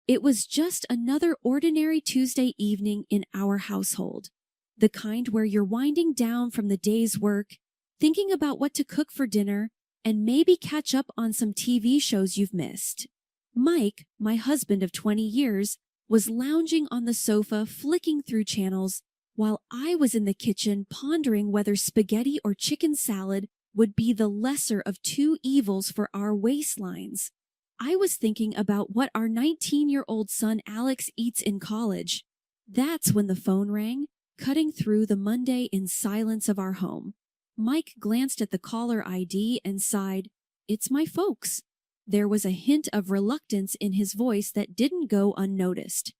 It was just another ordinary Tuesday evening in our household. The kind where you're winding down from the day's work, thinking about what to cook for dinner, and maybe catch up on some TV shows you've missed. Mike, my husband of 20 years, was lounging on the sofa flicking through channels while I was in the kitchen pondering whether spaghetti or chicken salad would be the lesser of two evils for our waistlines. I was thinking about what our 19-year-old son Alex eats in college. That's when the phone rang, cutting through the Monday in silence of our home. Mike glanced at the caller ID and sighed, "It's my folks." There was a hint of reluctance in his voice that didn't go unnoticed.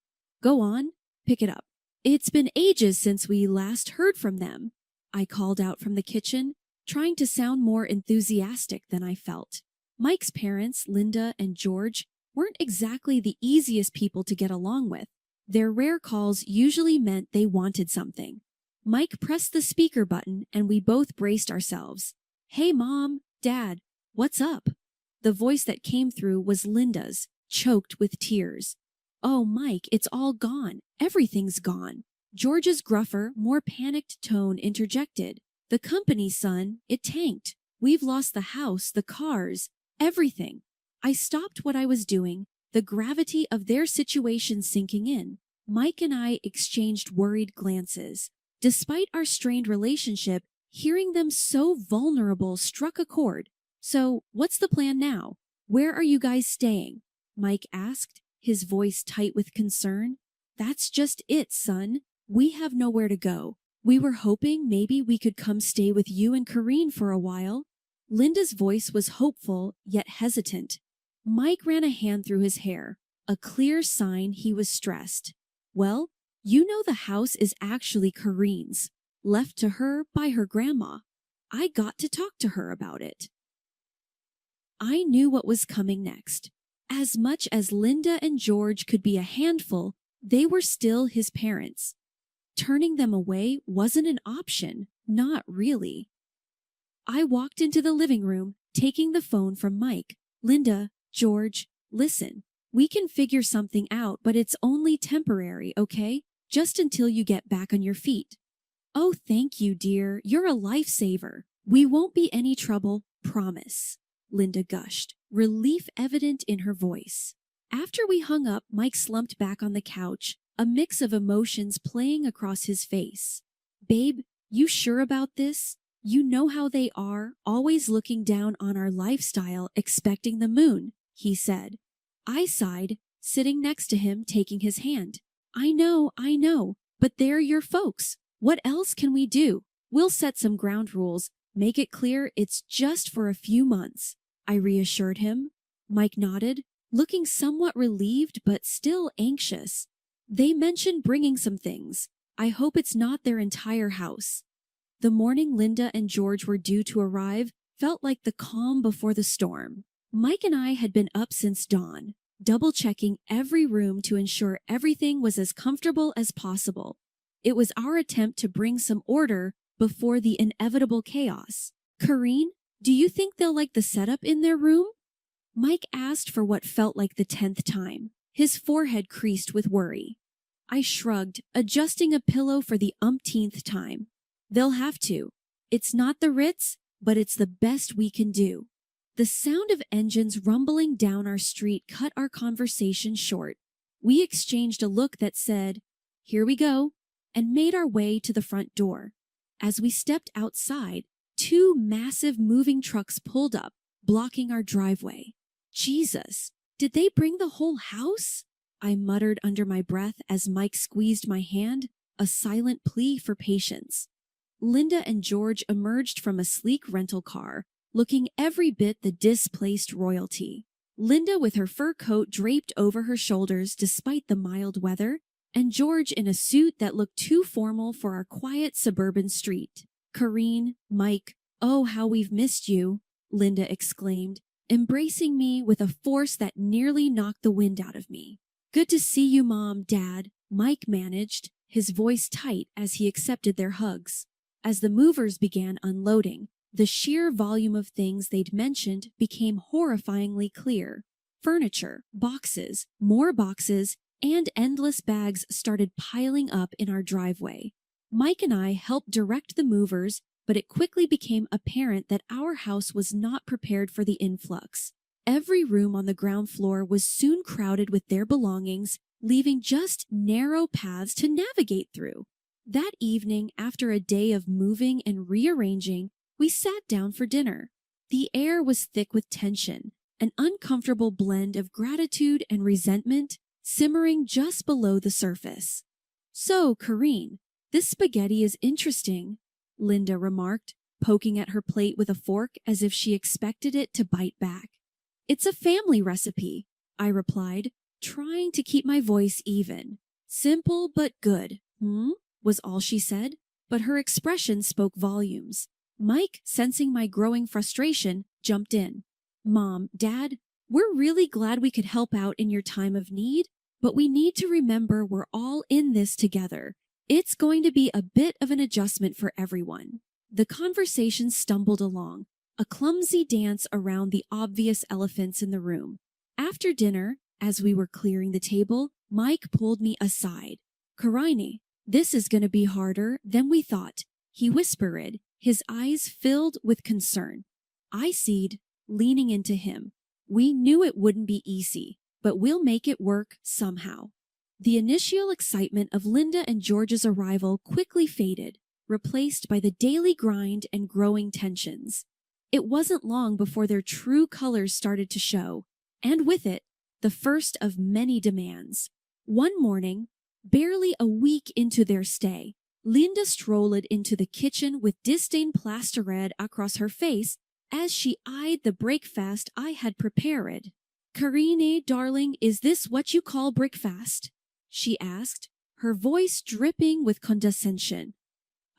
"Go on, pick it up." "It's been ages since we last heard from them," I called out from the kitchen, trying to sound more enthusiastic than I felt. Mike's parents, Linda and George, weren't exactly the easiest people to get along with. Their rare calls usually meant they wanted something. Mike pressed the speaker button and we both braced ourselves. "Hey, Mom, Dad, what's up?" The voice that came through was Linda's, choked with tears. "Oh, Mike, it's all gone. Everything's gone." George's gruffer, more panicked tone interjected. "The company, son, it tanked. We've lost the house, the cars, everything." I stopped what I was doing, the gravity of their situation sinking in. Mike and I exchanged worried glances. Despite our strained relationship, hearing them so vulnerable struck a chord. "So, what's the plan now? Where are you guys staying?" Mike asked, his voice tight with concern. "That's just it, son. We have nowhere to go. We were hoping maybe we could come stay with you and Kareen for a while." Linda's voice was hopeful, yet hesitant. Mike ran a hand through his hair, a clear sign he was stressed. "Well, you know the house is actually Kareen's, left to her by her grandma. I got to talk to her about it." I knew what was coming next. As much as Linda and George could be a handful, they were still his parents. Turning them away wasn't an option, not really. I walked into the living room, taking the phone from Mike. "Linda, George, listen. We can figure something out, but it's only temporary, okay? Just until you get back on your feet." "Oh, thank you, dear. You're a lifesaver. We won't be any trouble, promise," Linda gushed, relief evident in her voice. After we hung up, Mike slumped back on the couch, a mix of emotions playing across his face. "Babe, you sure about this? You know how they are, always looking down on our lifestyle, expecting the moon," he said. I sighed, sitting next to him, taking his hand. I know, but they're your folks. What else can we do? We'll set some ground rules, make it clear it's just for a few months," I reassured him. Mike nodded, looking somewhat relieved but still anxious. "They mentioned bringing some things. I hope it's not their entire house." The morning Linda and George were due to arrive felt like the calm before the storm. Mike and I had been up since dawn, double-checking every room to ensure everything was as comfortable as possible. It was our attempt to bring some order before the inevitable chaos. "Kareen, do you think they'll like the setup in their room?" Mike asked for what felt like the 10th time. His forehead creased with worry. I shrugged, adjusting a pillow for the umpteenth time. "They'll have to. It's not the Ritz, but it's the best we can do." The sound of engines rumbling down our street cut our conversation short. We exchanged a look that said, "Here we go," and made our way to the front door. As we stepped outside, two massive moving trucks pulled up, blocking our driveway. "Jesus, did they bring the whole house?" I muttered under my breath as Mike squeezed my hand, a silent plea for patience. Linda and George emerged from a sleek rental car, looking every bit the displaced royalty. Linda with her fur coat draped over her shoulders despite the mild weather, and George in a suit that looked too formal for our quiet suburban street. "Kareen, Mike, oh how we've missed you," Linda exclaimed, embracing me with a force that nearly knocked the wind out of me. "Good to see you, Mom, Dad," Mike managed, his voice tight as he accepted their hugs. As the movers began unloading, the sheer volume of things they'd mentioned became horrifyingly clear. Furniture, boxes, more boxes, and endless bags started piling up in our driveway. Mike and I helped direct the movers, but it quickly became apparent that our house was not prepared for the influx. Every room on the ground floor was soon crowded with their belongings, leaving just narrow paths to navigate through. That evening, after a day of moving and rearranging, we sat down for dinner. The air was thick with tension, an uncomfortable blend of gratitude and resentment simmering just below the surface. "So, Karine, this spaghetti is interesting," Linda remarked, poking at her plate with a fork as if she expected it to bite back. "It's a family recipe," I replied, trying to keep my voice even. "Simple but good, was all she said, but her expression spoke volumes. Mike, sensing my growing frustration, jumped in. "Mom, Dad, we're really glad we could help out in your time of need, but we need to remember we're all in this together. It's going to be a bit of an adjustment for everyone." The conversation stumbled along, a clumsy dance around the obvious elephants in the room. After dinner, as we were clearing the table, Mike pulled me aside. "Karine, this is going to be harder than we thought," he whispered, his eyes filled with concern. I sighed, leaning into him. "We knew it wouldn't be easy, but we'll make it work somehow." The initial excitement of Linda and George's arrival quickly faded, replaced by the daily grind and growing tensions. It wasn't long before their true colors started to show, and with it, the first of many demands. One morning, barely a week into their stay, Linda strolled into the kitchen with disdain plastered across her face as she eyed the breakfast I had prepared. "Karine, darling, is this what you call breakfast?" she asked, her voice dripping with condescension.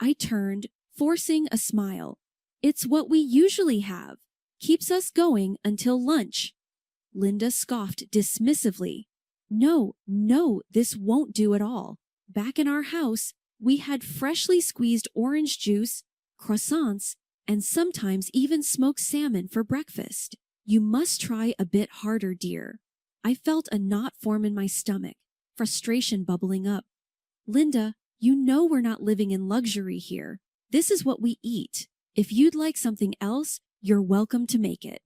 I turned, forcing a smile. "It's what we usually have. Keeps us going until lunch." Linda scoffed dismissively. No, this won't do at all. Back in our house, we had freshly squeezed orange juice, croissants, and sometimes even smoked salmon for breakfast. You must try a bit harder, dear." I felt a knot form in my stomach, frustration bubbling up. "Linda, you know we're not living in luxury here. This is what we eat. If you'd like something else, you're welcome to make it."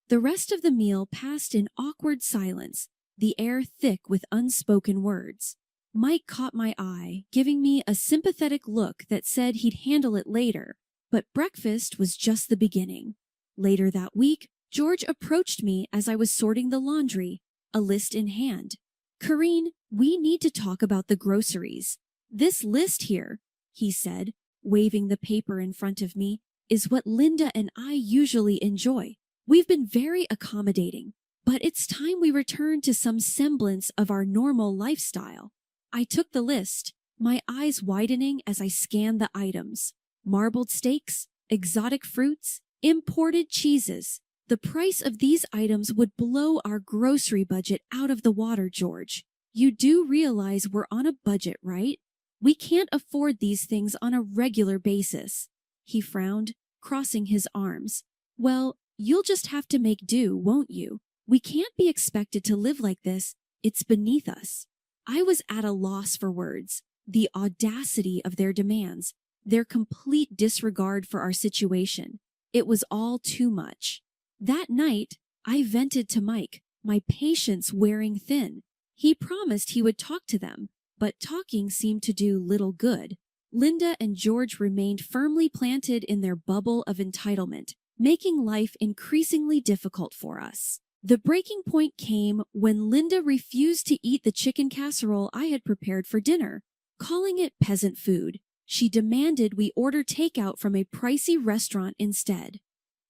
The rest of the meal passed in awkward silence, the air thick with unspoken words. Mike caught my eye, giving me a sympathetic look that said he'd handle it later, but breakfast was just the beginning. Later that week, George approached me as I was sorting the laundry, a list in hand. "Karine, we need to talk about the groceries. This list here," he said, waving the paper in front of me, "is what Linda and I usually enjoy. We've been very accommodating, but it's time we return to some semblance of our normal lifestyle." I took the list, my eyes widening as I scanned the items. Marbled steaks, exotic fruits, imported cheeses. The price of these items would blow our grocery budget out of the water, George. You do realize we're on a budget, right? We can't afford these things on a regular basis. He frowned, crossing his arms. "Well, you'll just have to make do, won't you? We can't be expected to live like this. It's beneath us." I was at a loss for words. The audacity of their demands, their complete disregard for our situation. It was all too much. That night, I vented to Mike, my patience wearing thin. He promised he would talk to them, but talking seemed to do little good. Linda and George remained firmly planted in their bubble of entitlement, making life increasingly difficult for us. The breaking point came when Linda refused to eat the chicken casserole I had prepared for dinner, calling it peasant food. She demanded we order takeout from a pricey restaurant instead.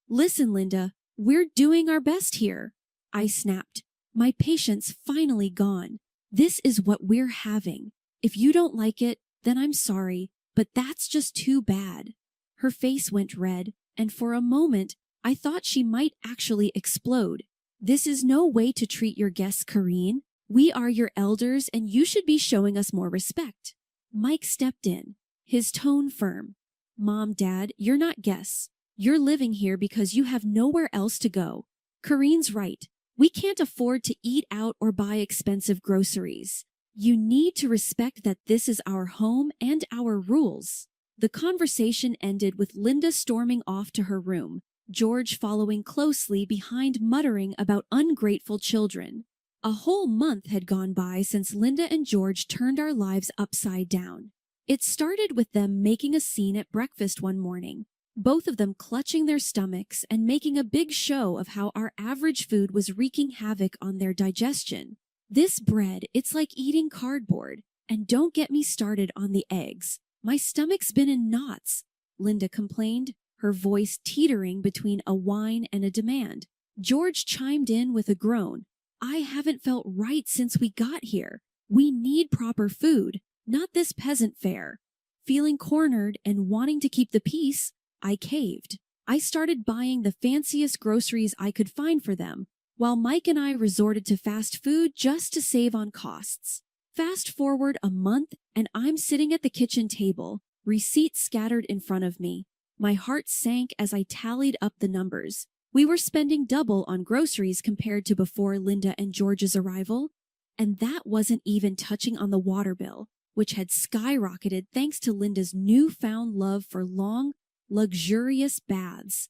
"Listen, Linda, we're doing our best here," I snapped, my patience finally gone. "This is what we're having. If you don't like it, then I'm sorry, but that's just too bad." Her face went red, and for a moment, I thought she might actually explode. "This is no way to treat your guests, Karine. We are your elders, and you should be showing us more respect." Mike stepped in, his tone firm. "Mom, Dad, you're not guests. You're living here because you have nowhere else to go. Karine's right. We can't afford to eat out or buy expensive groceries. You need to respect that this is our home and our rules." The conversation ended with Linda storming off to her room, George following closely behind, muttering about ungrateful children. A whole month had gone by since Linda and George turned our lives upside down. It started with them making a scene at breakfast one morning, both of them clutching their stomachs and making a big show of how our average food was wreaking havoc on their digestion. "This bread, it's like eating cardboard. And don't get me started on the eggs. My stomach's been in knots," Linda complained, her voice teetering between a whine and a demand. George chimed in with a groan. "I haven't felt right since we got here. We need proper food, not this peasant fare." Feeling cornered and wanting to keep the peace, I caved. I started buying the fanciest groceries I could find for them, while Mike and I resorted to fast food just to save on costs. Fast forward a month, and I'm sitting at the kitchen table, receipts scattered in front of me. My heart sank as I tallied up the numbers. We were spending double on groceries compared to before Linda and George's arrival, and that wasn't even touching on the water bill, which had skyrocketed thanks to Linda's newfound love for long, luxurious baths.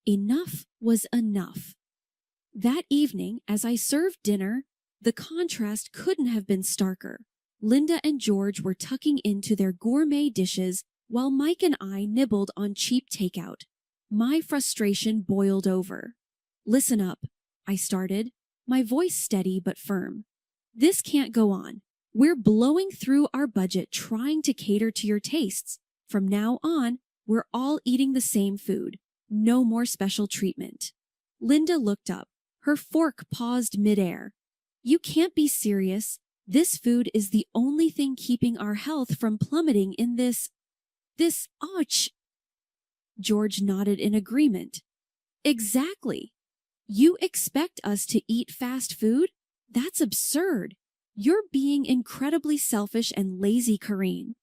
Enough was enough. That evening, as I served dinner, the contrast couldn't have been starker. Linda and George were tucking into their gourmet dishes while Mike and I nibbled on cheap takeout. My frustration boiled over. "Listen up," I started, my voice steady but firm. "This can't go on. We're blowing through our budget trying to cater to your tastes. From now on, we're all eating the same food. No more special treatment." Linda looked up. Her fork paused midair. "You can't be serious. This food is the only thing keeping our health from plummeting in this, ouch." George nodded in agreement. "Exactly. You expect us to eat fast food? That's absurd. You're being incredibly selfish and lazy, Karine."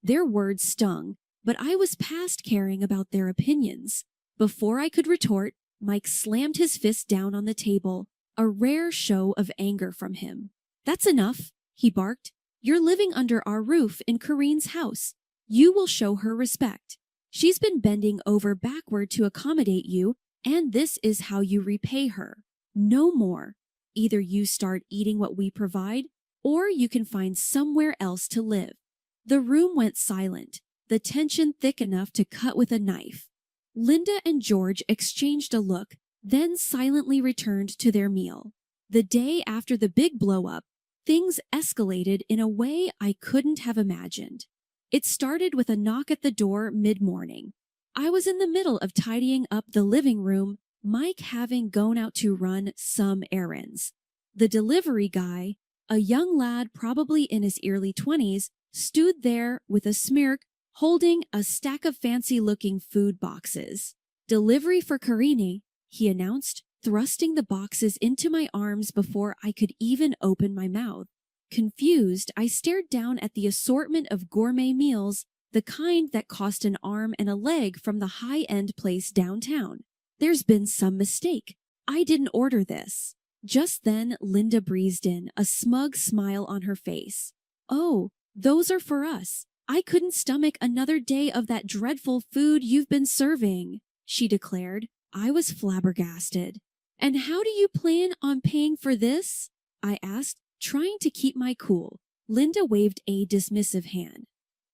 Their words stung, but I was past caring about their opinions. Before I could retort, Mike slammed his fist down on the table, a rare show of anger from him. "That's enough," he barked. "You're living under our roof in Karine's house. You will show her respect. She's been bending over backward to accommodate you, and this is how you repay her. No more. Either you start eating what we provide, or you can find somewhere else to live." The room went silent, the tension thick enough to cut with a knife. Linda and George exchanged a look, then silently returned to their meal. The day after the big blow-up, things escalated in a way I couldn't have imagined. It started with a knock at the door mid-morning. I was in the middle of tidying up the living room, Mike having gone out to run some errands. The delivery guy, a young lad probably in his early 20s, stood there with a smirk, holding a stack of fancy-looking food boxes. "Delivery for Karine," he announced, thrusting the boxes into my arms before I could even open my mouth. Confused, I stared down at the assortment of gourmet meals, the kind that cost an arm and a leg from the high-end place downtown. "There's been some mistake. I didn't order this." Just then, Linda breezed in, a smug smile on her face. "Oh, those are for us. I couldn't stomach another day of that dreadful food you've been serving," she declared. I was flabbergasted. "And how do you plan on paying for this?" I asked, trying to keep my cool. Linda waved a dismissive hand.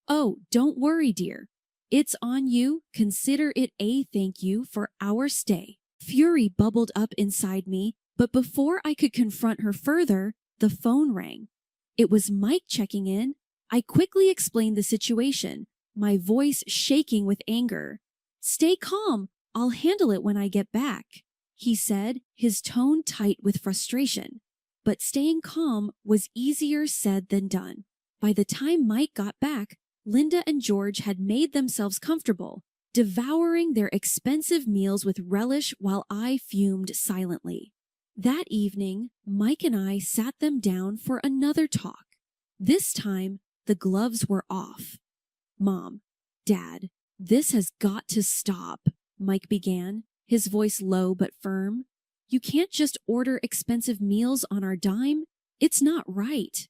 "Oh, don't worry, dear. It's on you. Consider it a thank you for our stay." Fury bubbled up inside me, but before I could confront her further, the phone rang. It was Mike checking in. I quickly explained the situation, my voice shaking with anger. "Stay calm. I'll handle it when I get back," he said, his tone tight with frustration. But staying calm was easier said than done. By the time Mike got back, Linda and George had made themselves comfortable, devouring their expensive meals with relish while I fumed silently. That evening, Mike and I sat them down for another talk. This time, the gloves were off. "Mom, Dad, this has got to stop," Mike began, his voice low but firm. You can't just order expensive meals on our dime. It's not right."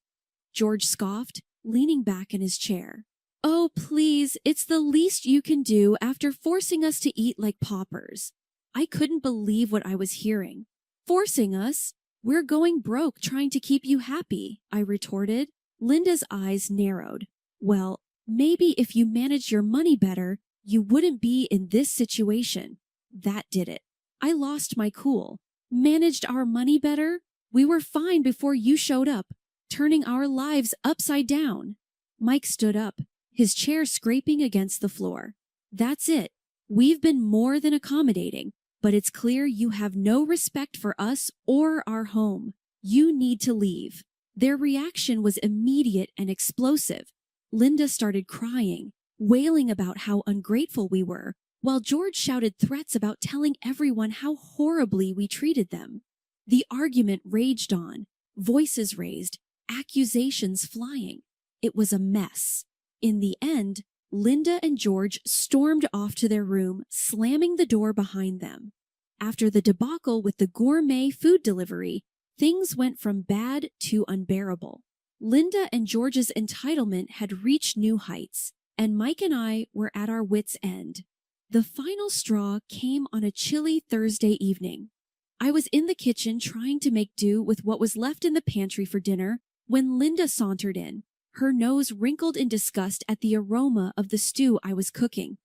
George scoffed, leaning back in his chair. "Oh, please, it's the least you can do after forcing us to eat like paupers." I couldn't believe what I was hearing. "Forcing us? We're going broke trying to keep you happy," I retorted. Linda's eyes narrowed. "Well, maybe if you managed your money better, you wouldn't be in this situation." That did it. I lost my cool. Managed our money better? We were fine before you showed up, turning our lives upside down. Mike stood up, his chair scraping against the floor. "That's it. We've been more than accommodating, but it's clear you have no respect for us or our home. You need to leave." Their reaction was immediate and explosive. Linda started crying, wailing about how ungrateful we were, while George shouted threats about telling everyone how horribly we treated them. The argument raged on, voices raised, accusations flying. It was a mess. In the end, Linda and George stormed off to their room, slamming the door behind them. After the debacle with the gourmet food delivery, things went from bad to unbearable. Linda and George's entitlement had reached new heights, and Mike and I were at our wits' end. The final straw came on a chilly Thursday evening. I was in the kitchen trying to make do with what was left in the pantry for dinner when Linda sauntered in, her nose wrinkled in disgust at the aroma of the stew I was cooking.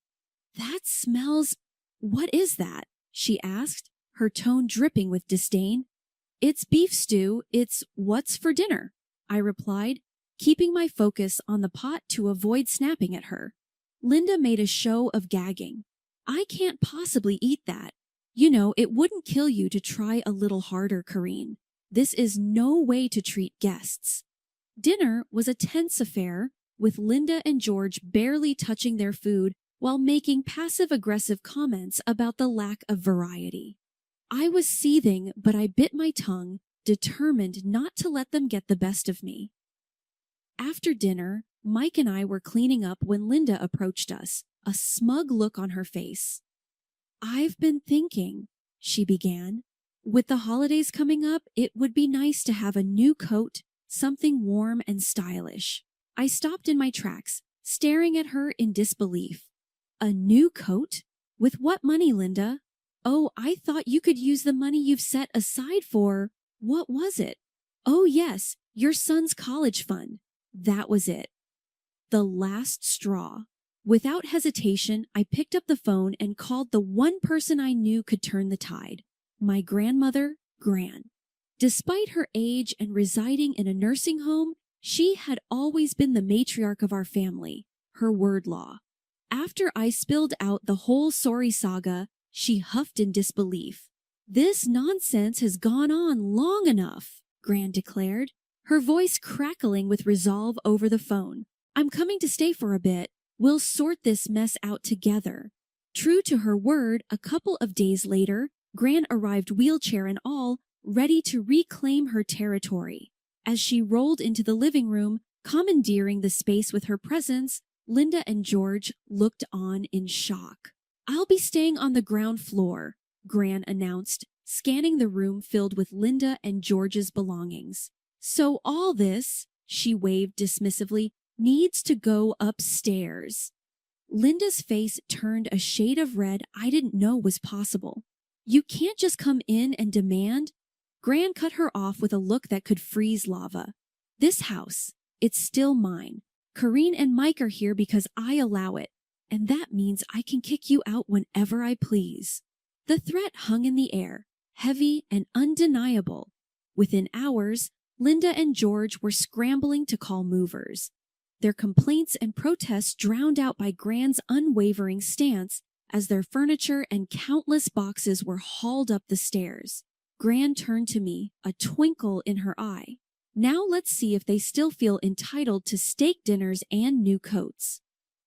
"That smells— What is that?" she asked, her tone dripping with disdain. "It's beef stew. It's what's for dinner," I replied, keeping my focus on the pot to avoid snapping at her. Linda made a show of gagging. "I can't possibly eat that. You know, it wouldn't kill you to try a little harder, Corrine. This is no way to treat guests." Dinner was a tense affair, with Linda and George barely touching their food while making passive-aggressive comments about the lack of variety. I was seething, but I bit my tongue, determined not to let them get the best of me. After dinner, Mike and I were cleaning up when Linda approached us, a smug look on her face. "I've been thinking," she began. "With the holidays coming up, it would be nice to have a new coat, something warm and stylish." I stopped in my tracks, staring at her in disbelief. "A new coat? With what money, Linda?" "Oh, I thought you could use the money you've set aside for— What was it?" "Oh, yes, your son's college fund." That was it. The last straw. Without hesitation, I picked up the phone and called the one person I knew could turn the tide. My grandmother, Gran. Despite her age and residing in a nursing home, she had always been the matriarch of our family, her word law. After I spilled out the whole sorry saga, she huffed in disbelief. "This nonsense has gone on long enough," Gran declared, her voice crackling with resolve over the phone. "I'm coming to stay for a bit. We'll sort this mess out together." True to her word, a couple of days later, Gran arrived wheelchair and all, ready to reclaim her territory. As she rolled into the living room, commandeering the space with her presence, Linda and George looked on in shock. "I'll be staying on the ground floor," Gran announced, scanning the room filled with Linda and George's belongings. "So all this," she waved dismissively, "needs to go upstairs." Linda's face turned a shade of red I didn't know was possible. "You can't just come in and demand—" Gran cut her off with a look that could freeze lava. "This house, it's still mine. Corrine and Mike are here because I allow it, and that means I can kick you out whenever I please." The threat hung in the air, heavy and undeniable. Within hours, Linda and George were scrambling to call movers. Their complaints and protests drowned out by Gran's unwavering stance as their furniture and countless boxes were hauled up the stairs. Gran turned to me, a twinkle in her eye. "Now let's see if they still feel entitled to steak dinners and new coats."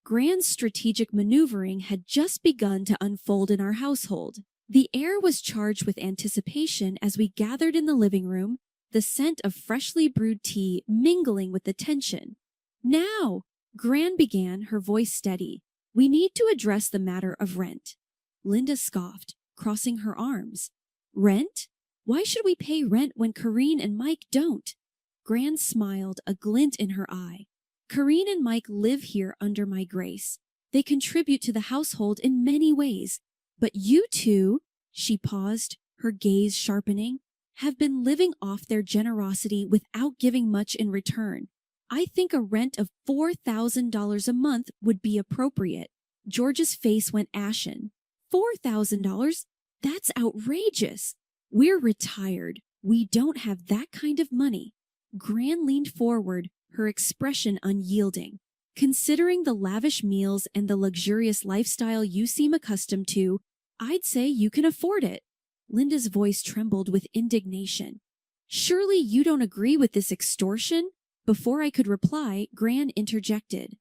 Gran's strategic maneuvering had just begun to unfold in our household. The air was charged with anticipation as we gathered in the living room, the scent of freshly brewed tea mingling with the tension. "Now," Gran began, her voice steady, "we need to address the matter of rent." Linda scoffed, crossing her arms. "Rent? Why should we pay rent when Corrine and Mike don't? Gran smiled, a glint in her eye. Corrine and Mike live here under my grace. They contribute to the household in many ways. But you two, she paused, her gaze sharpening, have been living off their generosity without giving much in return. I think a rent of $4,000 a month would be appropriate. George's face went ashen. $4,000? That's outrageous. We're retired. We don't have that kind of money. Gran leaned forward, her expression unyielding. Considering the lavish meals and the luxurious lifestyle you seem accustomed to, I'd say you can afford it. Linda's voice trembled with indignation. Surely you don't agree with this extortion? Before I could reply, Gran interjected.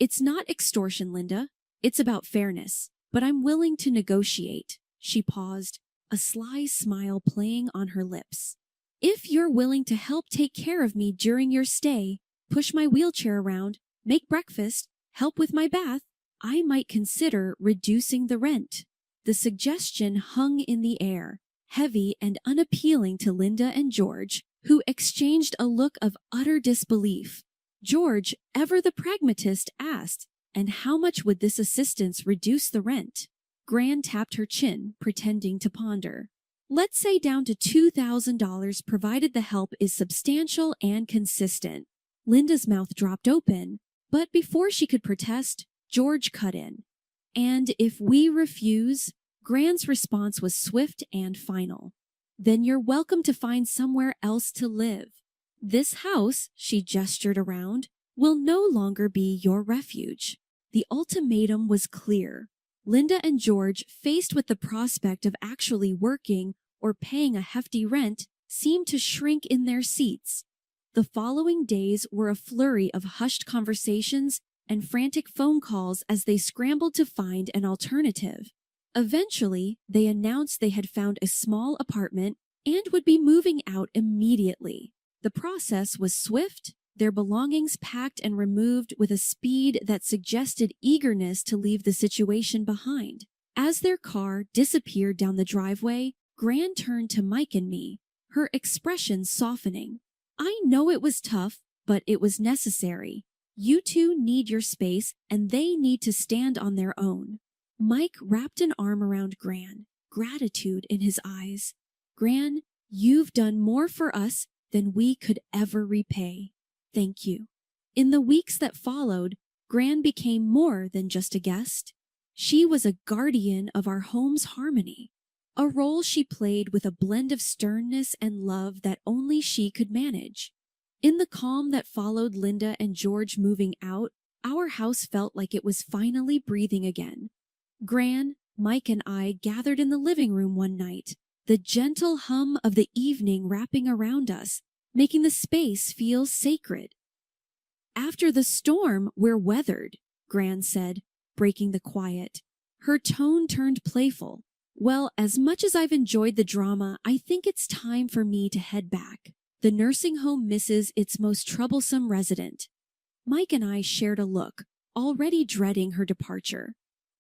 It's not extortion, Linda. It's about fairness. But I'm willing to negotiate. She paused, a sly smile playing on her lips. If you're willing to help take care of me during your stay, push my wheelchair around, make breakfast, help with my bath, I might consider reducing the rent. The suggestion hung in the air, heavy and unappealing to Linda and George, who exchanged a look of utter disbelief. George, ever the pragmatist, asked, and how much would this assistance reduce the rent? Gran tapped her chin, pretending to ponder. Let's say down to $2,000 provided the help is substantial and consistent. Linda's mouth dropped open, but before she could protest, George cut in. And if we refuse, Gran's response was swift and final. Then you're welcome to find somewhere else to live. This house, she gestured around, will no longer be your refuge. The ultimatum was clear. Linda and George, faced with the prospect of actually working or paying a hefty rent, seemed to shrink in their seats. The following days were a flurry of hushed conversations and frantic phone calls as they scrambled to find an alternative. Eventually, they announced they had found a small apartment and would be moving out immediately. The process was swift, their belongings packed and removed with a speed that suggested eagerness to leave the situation behind. As their car disappeared down the driveway, Gran turned to Mike and me, her expression softening. I know it was tough, but it was necessary. You two need your space, and they need to stand on their own. Mike wrapped an arm around Gran, gratitude in his eyes. Gran, you've done more for us than we could ever repay. Thank you. In the weeks that followed, Gran became more than just a guest. She was a guardian of our home's harmony, a role she played with a blend of sternness and love that only she could manage. In the calm that followed Linda and George moving out, our house felt like it was finally breathing again. Gran, Mike, and I gathered in the living room one night, the gentle hum of the evening wrapping around us, making the space feel sacred. After the storm, we're weathered, Gran said, breaking the quiet. Her tone turned playful. Well, as much as I've enjoyed the drama, I think it's time for me to head back. The nursing home misses its most troublesome resident. Mike and I shared a look, already dreading her departure.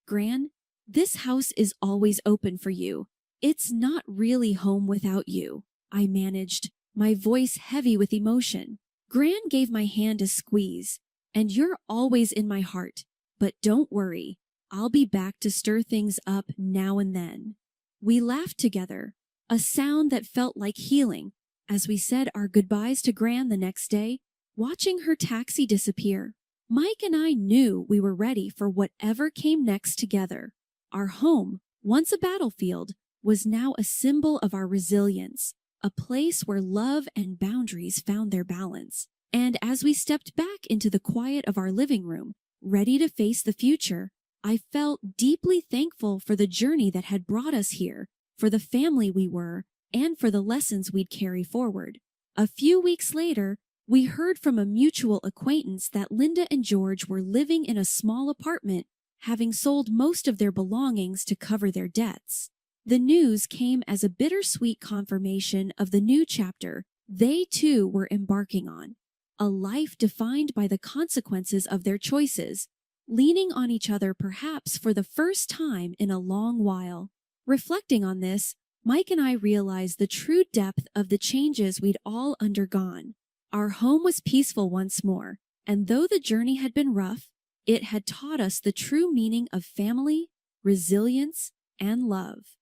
Gran, this house is always open for you. It's not really home without you, I managed, my voice heavy with emotion. Gran gave my hand a squeeze. And you're always in my heart. But don't worry, I'll be back to stir things up now and then. We laughed together, a sound that felt like healing, as we said our goodbyes to Gran the next day, watching her taxi disappear. Mike and I knew we were ready for whatever came next together. Our home, once a battlefield, was now a symbol of our resilience, a place where love and boundaries found their balance. And as we stepped back into the quiet of our living room, ready to face the future, I felt deeply thankful for the journey that had brought us here, for the family we were, and for the lessons we'd carry forward. A few weeks later, we heard from a mutual acquaintance that Linda and George were living in a small apartment, having sold most of their belongings to cover their debts. The news came as a bittersweet confirmation of the new chapter they too were embarking on, a life defined by the consequences of their choices, leaning on each other perhaps for the first time in a long while. Reflecting on this, Mike and I realized the true depth of the changes we'd all undergone. Our home was peaceful once more, and though the journey had been rough, it had taught us the true meaning of family, resilience, and love.